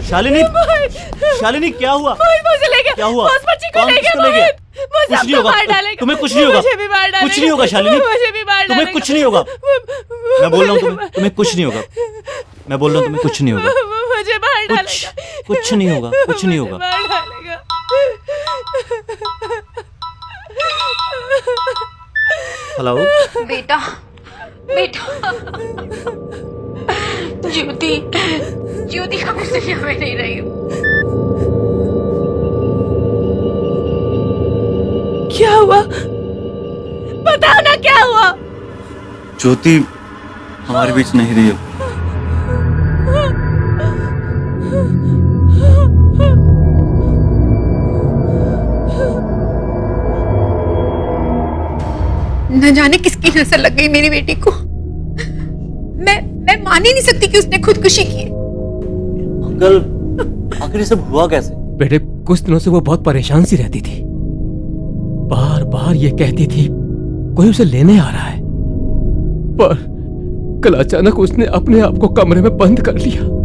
शालिनी, शालिनी क्या हुआ? मुझे ले गया। क्या हुआ? बॉस बच्ची को कौन ले गया। किसको ले गया? मुझे कुछ नहीं होगा, मार डालेगा। तुम्हें कुछ नहीं होगा, मुझे भी मार डालेगा। कुछ नहीं होगा शालिनी, मुझे भी मार तुम्हें कुछ नहीं होगा। मैं बोल रहा हूँ तुम्हें कुछ नहीं होगा। मैं बोल रहा हूँ तुम्हें कुछ नहीं होगा। मुझे मार डालेगा। कुछ नहीं होगा, कुछ नहीं होगा। मार डालेगा। हेलो बेटा, बेटा, ज्योति, ज्योति का कुछ मैं नहीं रही हूँ। क्या हुआ? बताओ ना क्या हुआ? ज्योति हमारे बीच नहीं रही है। न जाने किसकी नजर लग गई मेरी बेटी को। मैं मान ही नहीं सकती कि उसने खुदकुशी की। अंकल, आखिर ये सब हुआ कैसे? बेटे, कुछ दिनों से वो बहुत परेशान सी रहती थी। बार बार ये कहती थी कोई उसे लेने आ रहा है, पर कल अचानक उसने अपने आप को कमरे में बंद कर लिया।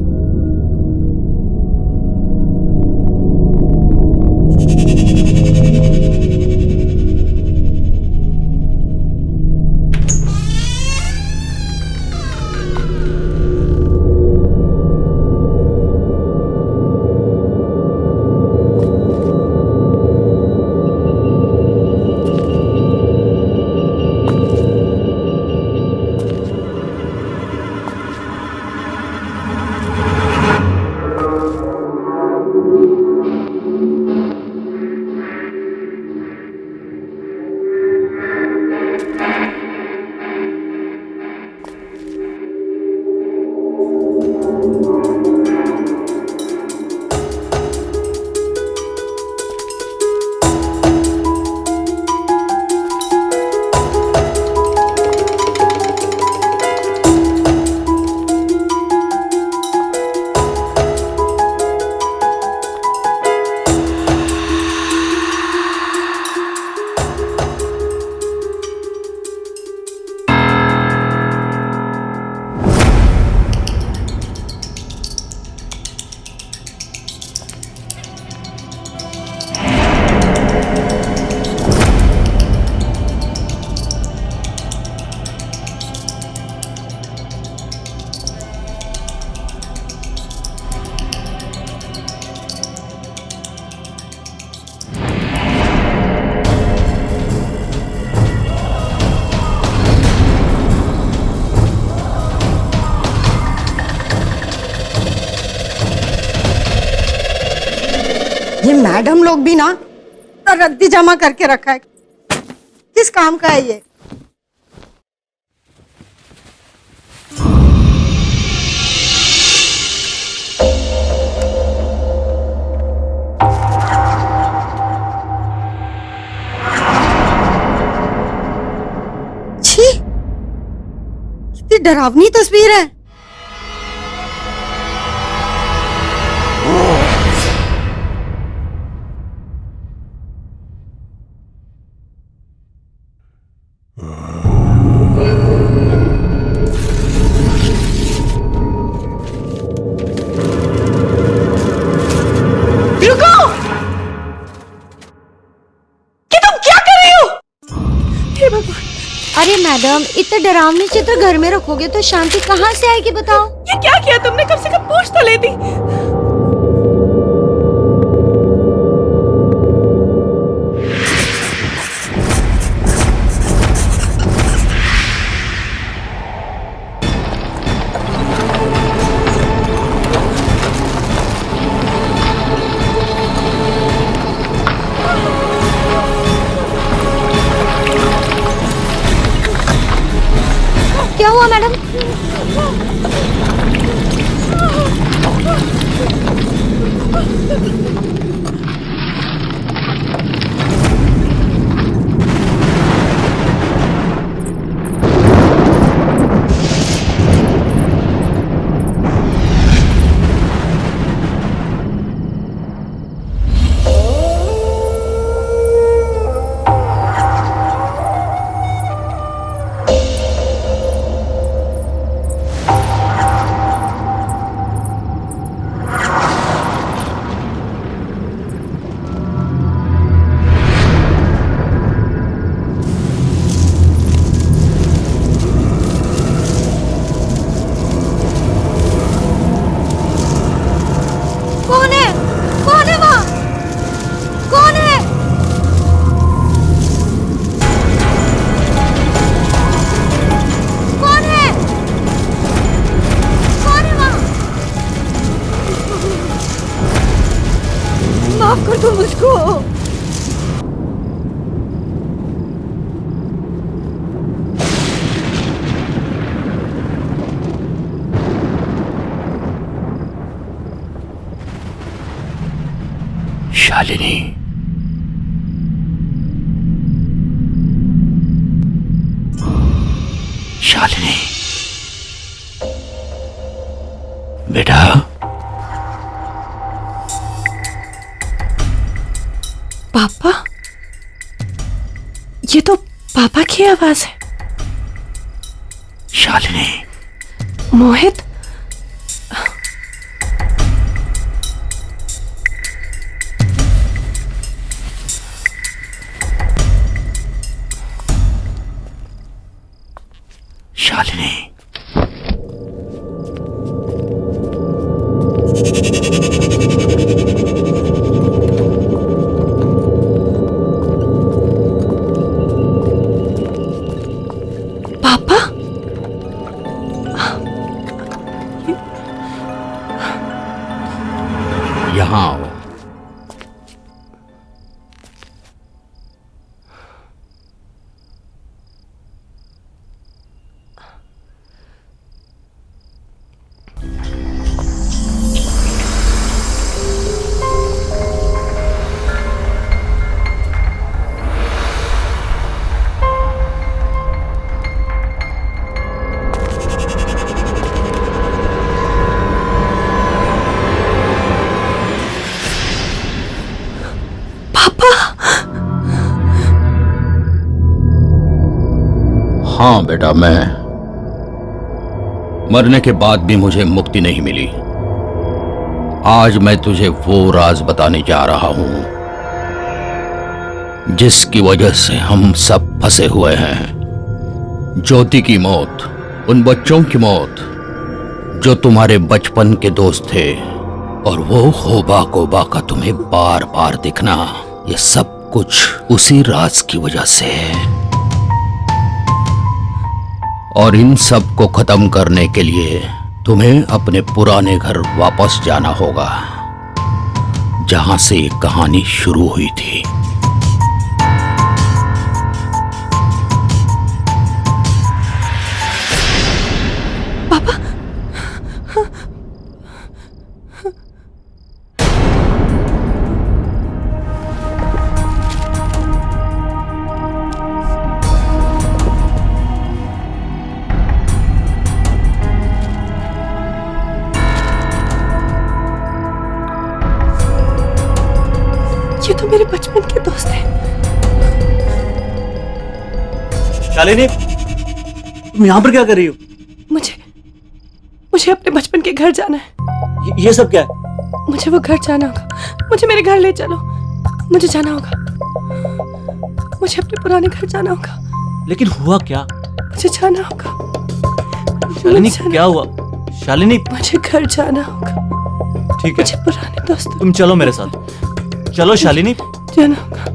ये मैडम लोग भी ना रद्दी जमा करके रखा है। किस काम का है ये? छी, कितनी डरावनी तस्वीर है। अरे मैडम, इतने डरावनी चित्र घर में रखोगे तो शांति कहाँ से आएगी बताओ? ये क्या किया तुमने? कम से कम पूछ तो लेती। क्या हुआ मैडम? माफ कर दो मुझको। शालिनी, शालिनी बेटा, पापा, ये तो पापा की आवाज है। शालिनी, मोहित, शालिनी, पापा, यहाँ आओ। हाँ बेटा, मैं मरने के बाद भी मुझे मुक्ति नहीं मिली। आज मैं तुझे वो राज बताने जा रहा हूं जिसकी वजह से हम सब फंसे हुए हैं। ज्योति की मौत, उन बच्चों की मौत जो तुम्हारे बचपन के दोस्त थे, और वो होबा कोबा का तुम्हें बार बार दिखना, ये सब कुछ उसी राज की वजह से है। और इन सब को खत्म करने के लिए तुम्हें अपने पुराने घर वापस जाना होगा, जहां से ये कहानी शुरू हुई थी। पापा, ये तो मेरे बचपन के दोस्त हैं। शालिनी, तुम यहाँ पर क्या कर रही हो? मुझे अपने बचपन के घर जाना है। ये सब क्या है? मुझे वो घर जाना होगा। मुझे मेरे घर ले चलो। मुझे जाना होगा। मुझे अपने पुराने घर जाना होगा। लेकिन हुआ क्या? मुझे जाना होगा। शालिनी, क्या हुआ? शालिनी, मुझे घर जाना होगा। ठीक है, मुझे पुराने दोस्त, तुम चलो मेरे साथ। चलो शालिनी। जाना होगा।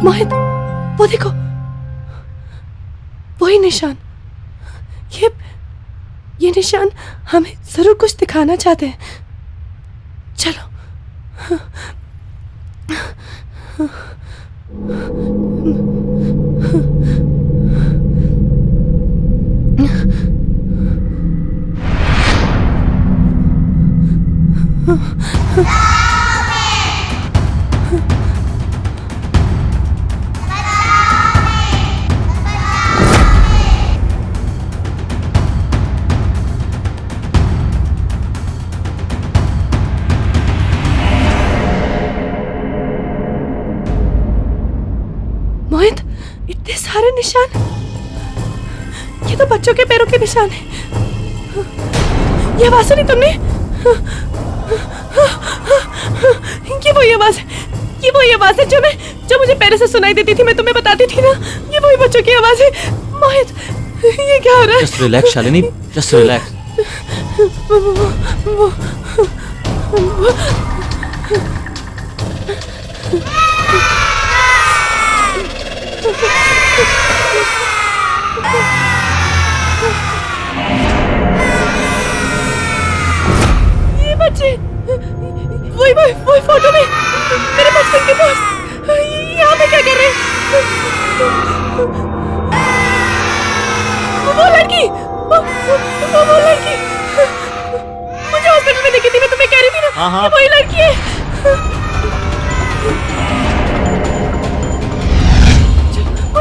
मोहित, वो देखो, वही निशान। ये निशान हमें जरूर कुछ दिखाना चाहते हैं। चलो। मोहित, इतने सारे निशान, ये तो बच्चों के पैरों के निशान हैं। ये आवाज सुनी तुमने? ये वही आवाज है, ये वही आवाज है जो मुझे पहले से सुनाई देती थी, मैं तुम्हें बताती थी ना, ये वही बच्चों की आवाज है। मोहित, ये क्या हो रहा है? Just relax Shalini, just relax. ये बच्चे, वही फोटो में मेरे बचपन के दोस्त यहाँ पे क्या कर रहे हैं? वो लड़की मुझे हॉस्पिटल में देखी थी, मैं तुम्हें कह रही थी ना। हाँ। ये वही लड़की है।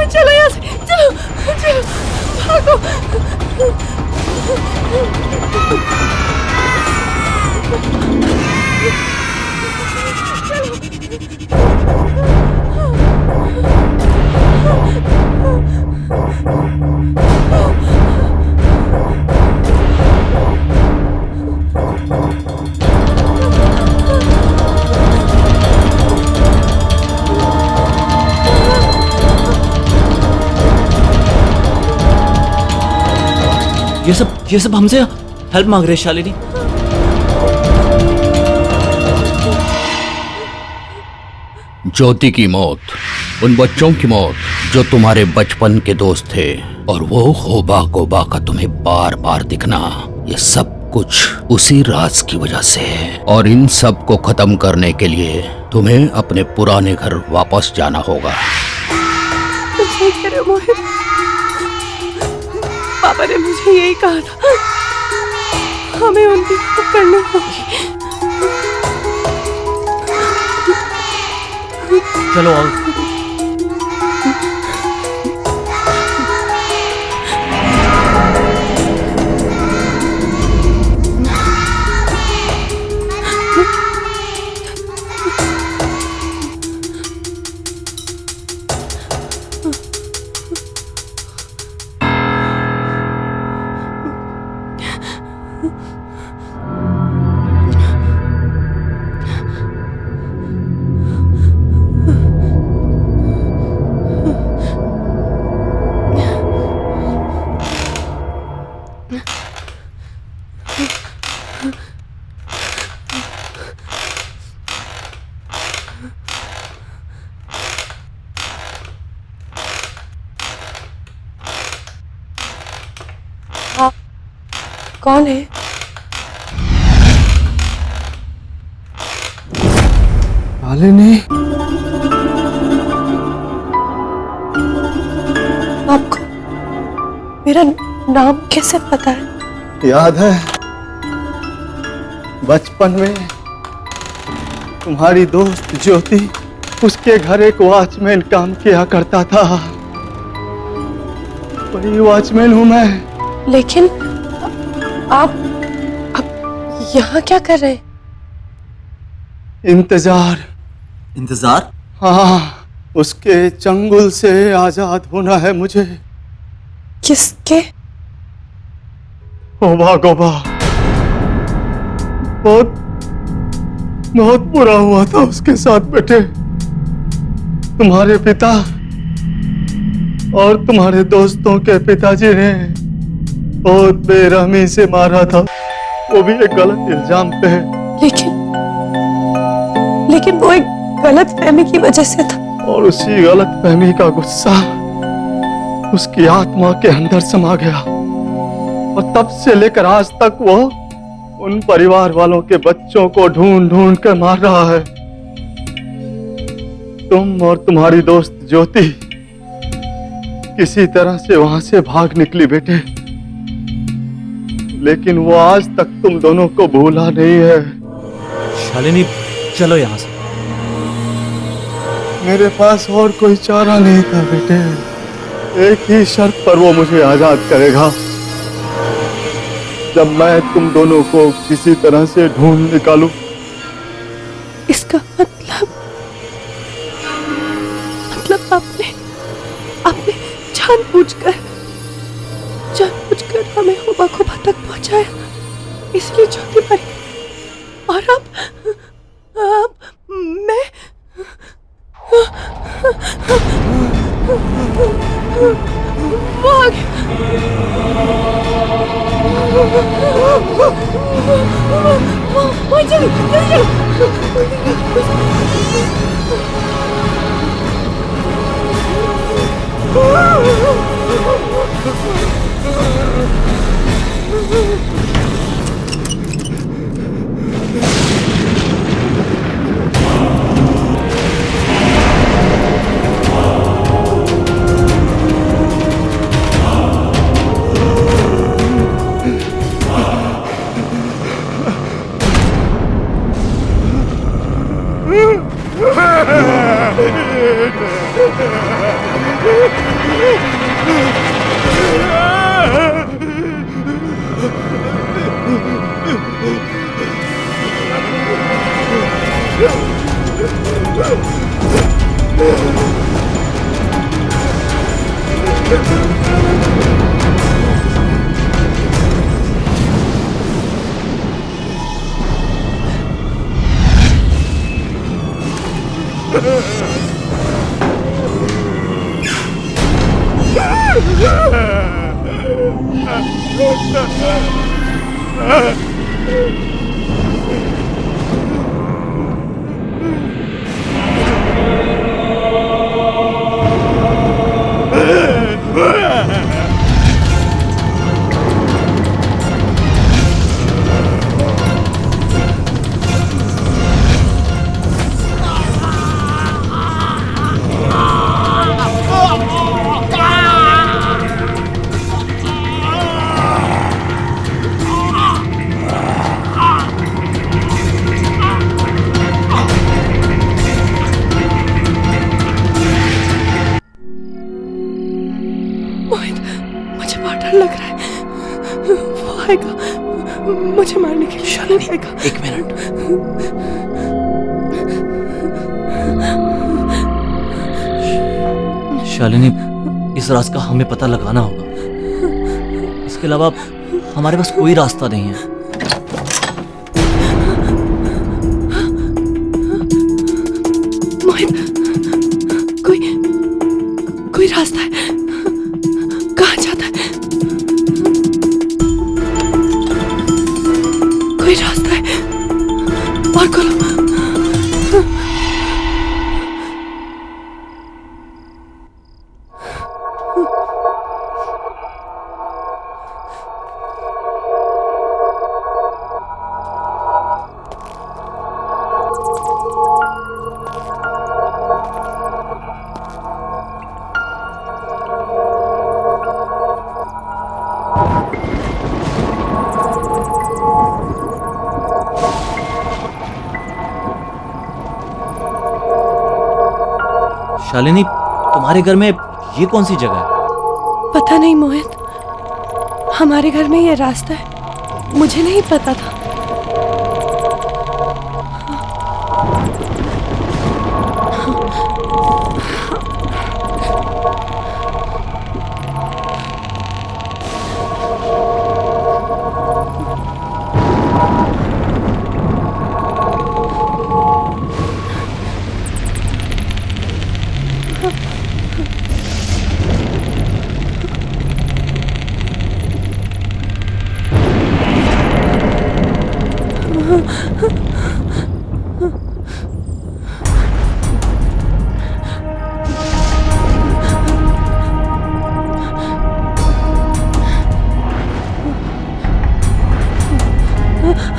चलो यहाँ से, चलो भागो। ये सब हमसे हेल्प मांग रहे हैं शालिनी। ज्योति की मौत, उन बच्चों की मौत जो तुम्हारे बचपन के दोस्त थे, और वो होबा गोबा का तुम्हें बार बार दिखना, ये सब कुछ उसी राज की वजह से है। और इन सब को खत्म करने के लिए तुम्हें अपने पुराने घर वापस जाना होगा। तुम सही कह रहे हो मोहित, पापा ने मुझे यही कहा था, हमें उनकी मदद करनी होगी। चलो आओ। कौन है? शालिनी, आपको मेरा नाम कैसे पता है? याद है बचपन में तुम्हारी दोस्त ज्योति, उसके घर एक वॉचमैन काम किया करता था। वही वॉचमैन हूं मैं। लेकिन आप यहाँ क्या कर रहे हैं? इंतजार। इंतजार? हाँ, उसके चंगुल से आजाद होना है मुझे। किसके? होबा गोबा। बहुत बुरा हुआ था उसके साथ बेटे। तुम्हारे पिता और तुम्हारे दोस्तों के पिताजी ने बहुत बेरहमी से मारा था, वो भी एक गलत इल्जाम पे। लेकिन वो एक गलत फहमी की वजह से था। और उसी गलतफहमी का गुस्सा उसकी आत्मा के अंदर समा गया और तब से लेकर आज तक वो उन परिवार वालों के बच्चों को ढूंढ ढूंढ कर मार रहा है। तुम और तुम्हारी दोस्त ज्योति किसी तरह से वहां से भाग निकली बेटे, लेकिन वो आज तक तुम दोनों को भूला नहीं है। शालिनी चलो यहाँ से। मेरे पास और कोई चारा नहीं था बेटे, एक ही शर्त पर वो मुझे आजाद करेगा, जब मैं तुम दोनों को किसी तरह से ढूंढ निकालूं। इसका मतलब आपने जानबूझकर हमें हुबा खुबा तक पहुंचाया, इसलिए ज्योति मर गई। और अब मैं वो आ गया। वो चलो मुझे मारने के लिए। शालिनी आएगा। एक मिनट। शालिनी, इस राज का हमें पता लगाना होगा, इसके अलावा हमारे पास कोई रास्ता नहीं है। मोहित, कोई रास्ता है? कहाँ जाता है? कोई रास्ता है? और खोलो। शालिनी, तुम्हारे घर में ये कौन सी जगह है? पता नहीं मोहित, हमारे घर में ये रास्ता है, मुझे नहीं पता था।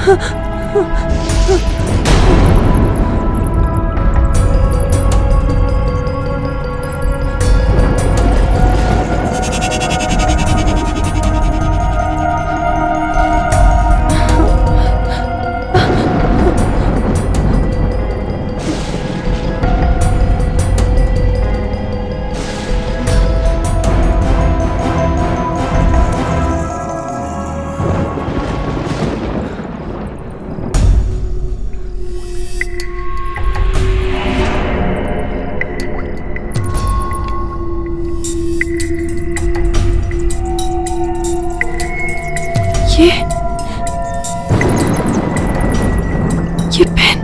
ये पेन,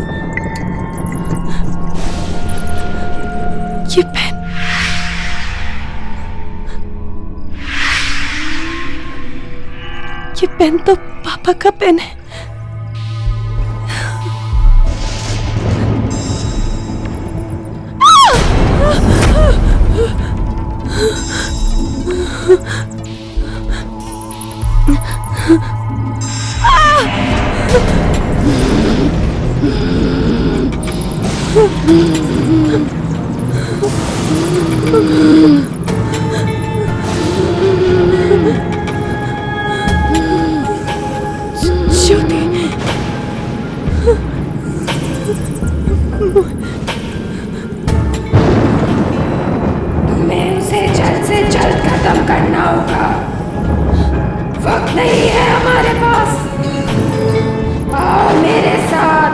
ये पेन, ये पेन तो पापा का पेन है। ज्योति, तुम्हें उसे जल्द से जल्द खत्म करना होगा। वक्त नहीं है हमारे पास। आओ मेरे साथ।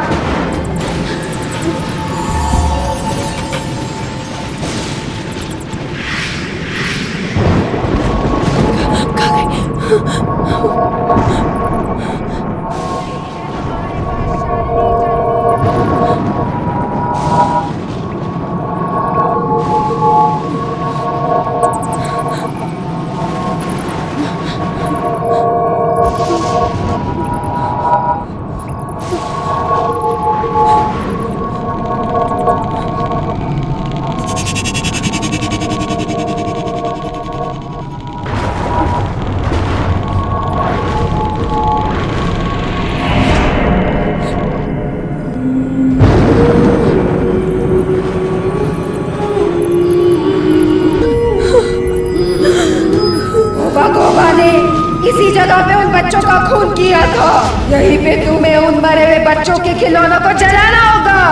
इसी जगह पे उन बच्चों का खून किया था। यहीं पे तुम्हें उन मरे हुए बच्चों के खिलौनों को जलाना होगा,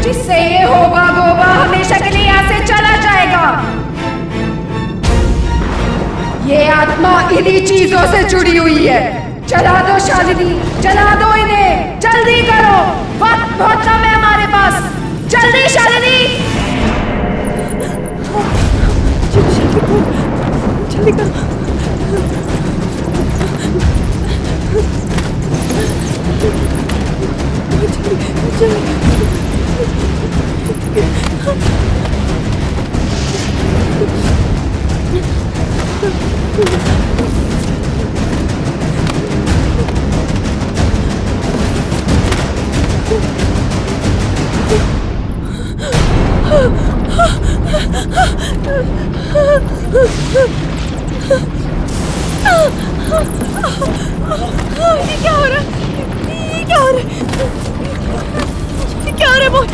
जिससे ये होबा गोबा हमेशा के लिए यहाँ से चला जाएगा। ये आत्मा इन्हीं चीजों से जुड़ी हुई है। जला दो शालिनी, जला दो इन्हें, जल्दी करो, वक्त बहुत कम है हमारे पास। जल्दी शालिनी। जल्दी करो। ये क्या हो रहा है? ये क्या हो रहा है? ये क्या हो रहा है? बोल।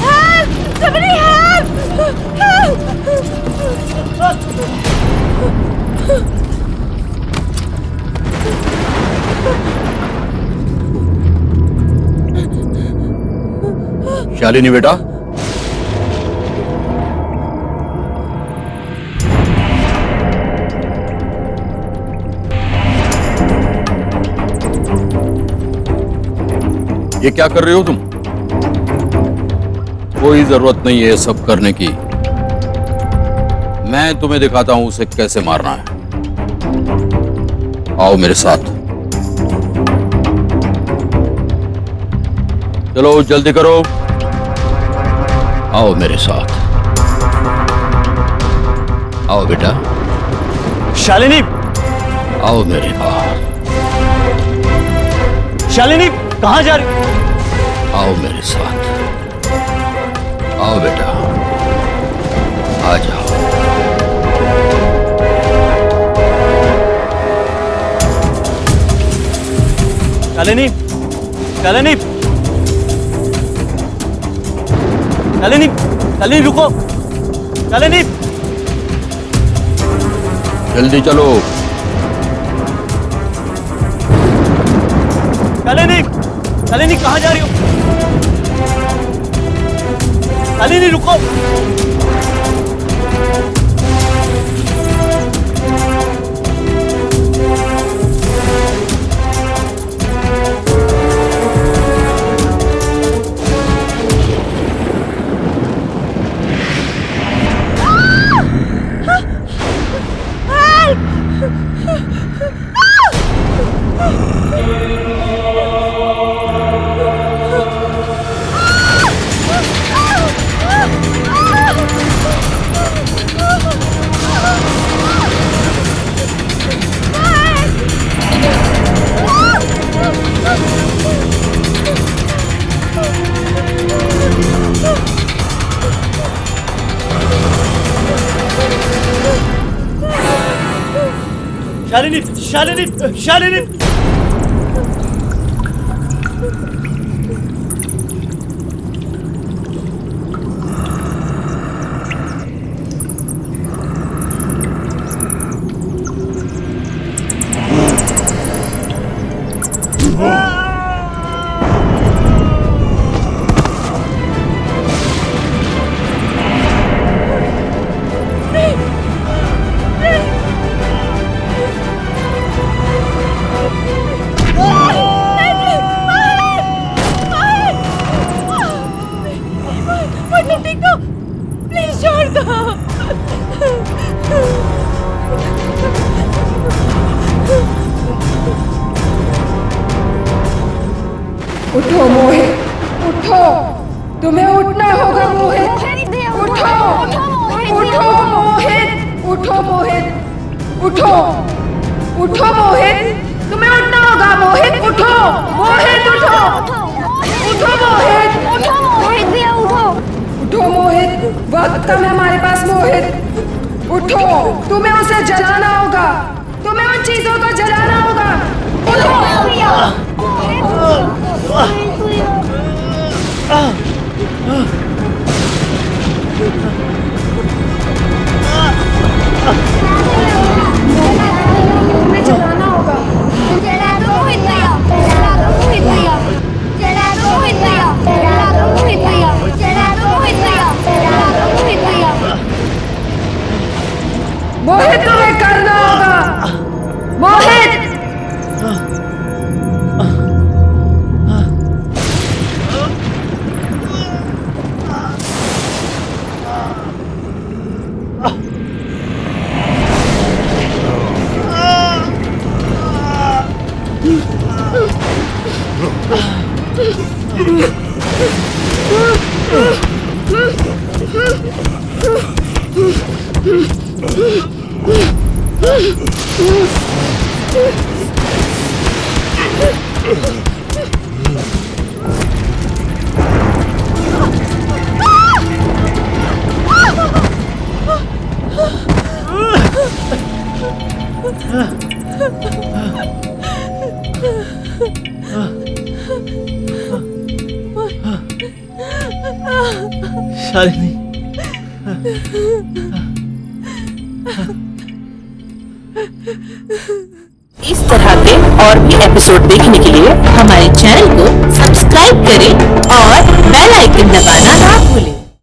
Help! Somebody help! शालिनी बेटा, ये क्या कर रहे हो तुम? कोई जरूरत नहीं है ये सब करने की। मैं तुम्हें दिखाता हूं उसे कैसे मारना है। आओ मेरे साथ। चलो जल्दी करो, आओ मेरे साथ। आओ बेटा। शालिनी, आओ मेरे पास। शालिनी कहाँ जा रही? आओ मेरे साथ, आओ बेटा, आ जाओ। शालिनी, शालिनी, शालिनी, शालिनी रुको, शालिनी, जल्दी चलो। शालिनी, शालिनी कहाँ जा रही हो? शालिनी रुको। शालिनी, शालिनी, शालिनी, प्लीज छोड़ दो। उठो मोहित, उठो, तुम्हें उठना होगा मोहित, उठो, उठो मोहित, उठो मोहित, उठो, उठो मोहित, तुम्हें उठना होगा मोहित, उठो, मोहित उठो, उठो मोहित, उठो मोहित भैया उठो, उठो मोहित, वक्त कम है हमारे पास मोहित, उठो, तुम्हें उसे जलाना होगा, तुम्हें उन चीजों को जलाना होगा, उठो भैया। जलाना होगा, जला दो मोहित भैया, जला दो मोहित भैया, जला दो मोहित भैया, जला दो मोहित भैया, जला दो मोहित भैया, जला दो मोहित भैया। मोहित तुम्हें करना होगा, मोहित। शालिनी, इस तरह के और भी एपिसोड देखने के लिए हमारे चैनल को सब्सक्राइब करें और बेल आइकन दबाना ना भूलें।